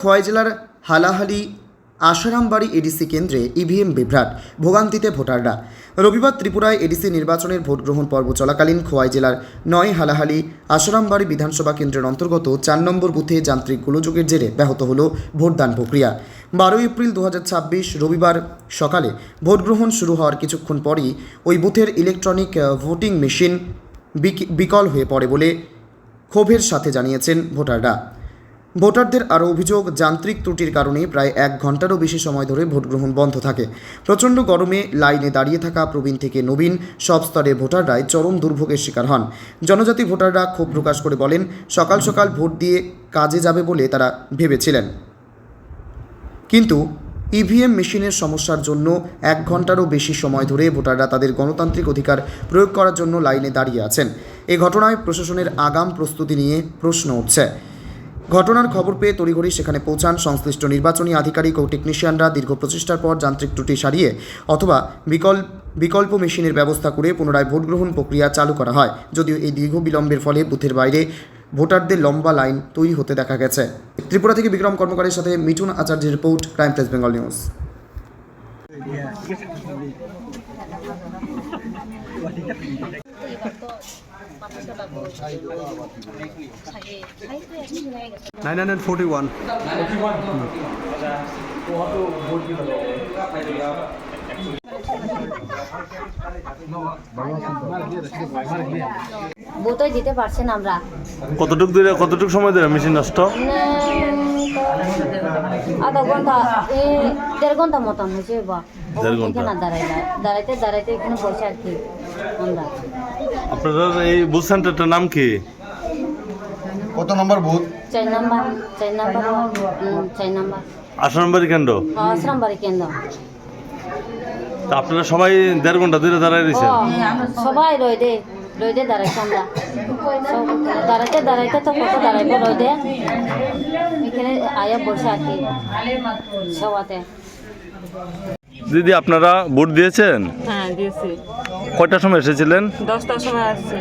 খোয়াই জেলার হালাহালি আশারামবাড়ি এডিসি কেন্দ্রে ইভিএম বিভ্রাট, ভোগান্তিতে ভোটাররা। রবিবার ত্রিপুরায় এডিসি নির্বাচনের ভোট গ্রহণ পর্ব চলাকালীন খোয়াই জেলার হালাহালি আশারামবাড়ি বিধানসভা কেন্দ্রের অন্তর্গত 4 নম্বর বুথে যান্ত্রিক গোলযোগের জেরে ব্যাহত হল ভোটদান প্রক্রিয়া। 12 এপ্রিল 2026 রবিবার সকালে ভোট গ্রহণ শুরু হওয়ার কিছুক্ষণ পরই ওই বুথের ইলেকট্রনিক ভোটিং মেশিন বিকল হয়ে পড়ে বলে ক্ষোভের সাথে জানিয়েছেন ভোটাররা। ভোটারদের আরও অভিযোগ, যান্ত্রিক ত্রুটির কারণে প্রায় 1 ঘন্টারও বেশি সময় ধরে ভোটগ্রহণ বন্ধ থাকে। প্রচণ্ড গরমে লাইনে দাঁড়িয়ে থাকা প্রবীণ থেকে নবীন সব স্তরের ভোটাররাই চরম দুর্ভোগের শিকার হন। জনজাতি ভোটাররা ক্ষোভ প্রকাশ করে বলেন, সকাল সকাল ভোট দিয়ে কাজে যাবে বলে তারা ভেবেছিলেন, কিন্তু ইভিএম মেশিনের সমস্যার জন্য 1 ঘন্টারও বেশি সময় ধরে ভোটাররা তাদের গণতান্ত্রিক অধিকার প্রয়োগ করার জন্য লাইনে দাঁড়িয়ে আছেন। এই ঘটনায় প্রশাসনের আগাম প্রস্তুতি নিয়ে প্রশ্ন উঠছে। ঘটনার খবর পেয়ে তড়িঘড়ি সেখানে পৌঁছান সংশ্লিষ্ট নির্বাচনী আধিকারিক ও টেকনিশিয়ানরা। দীর্ঘ প্রচেষ্টার পর যান্ত্রিক ত্রুটি সারিয়ে অথবা বিকল্প মেশিনের ব্যবস্থা করে পুনরায় ভোটগ্রহণ প্রক্রিয়া চালু করা হয়। যদিও এই দীর্ঘ বিলম্বের ফলে বুথের বাইরে ভোটারদের লম্বা লাইন তৈরি হতে দেখা গেছে। ত্রিপুরা থেকে বিক্রম কর্মকারের সাথে মিঠুন আচার্যের report, crime press Bengal news. বোতই দিতে পারছেন আমরা। কতটুকু সময় ধরে মেশিন নষ্ট? আধা ঘন্টা 1.5 ঘন্টা মতন হয়েছে। এখানে দাঁড়াইতে এখানে বসে আর কি আমরা। আপনাদের এই বুথ সেন্টারটার নাম কি? কত নম্বর বুথ? 4 নাম্বার। 4 নাম্বার আশারামবাড়ি কেন্দ্র। আশারামবাড়ি কেন্দ্র। তা আপনারা সবাই 1.5 ঘন্টা ধরে দাঁড়ায় রয়েছেন? সবাই রইদে দাঁড়াইছে আমরা। দাঁড়াইতে তো কত দাঁড়াইবো রইদে, এখানে আয়া বসে আর কি সবাতে। দিদি, আপনারা ভোট দিয়েছেন? হ্যাঁ, দিয়েছি। কয়টার সময় এসেছিলেন? 10টার সময় আসছে।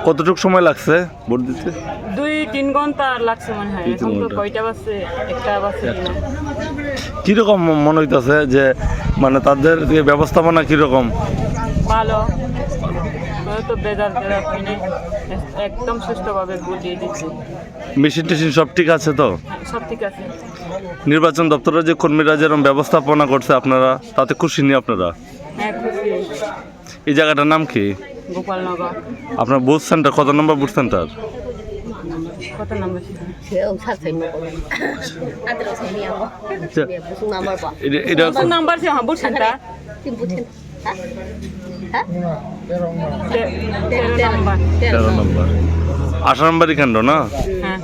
কতটুকু সময় লাগছে ভোট দিতে? 2-3 ঘন্টা লাগছে মনে হয়। এখন তো কয়টা বাজছে? 1টা বাজছে। কীরকম মনে হইতেছে যে মানে তাদের ব্যবস্থাপনা কীরকম? ভালো তো, বেজার হয়নি, একদম সুষ্ঠুভাবে ভোট দিয়ে দিচ্ছি। মেশিন টেশিন সব ঠিক আছে তো? সব ঠিক আছে। নির্বাচন দপ্তরের যে কর্মীরা যেরকম ব্যবস্থাপনা করছে আপনারা তাতে খুশি নি আপনারা? হ্যাঁ, খুশি। এই জায়গাটার নাম কি? গোপালনগর। আপনার বুথ সেন্টার কত নম্বর বুথ সেন্টার? কত নম্বর? এটা নাম্বার সে বুথ সেন্টার 13 নম্বর আশারামবাড়ি কেন্দ্র না? হ্যাঁ।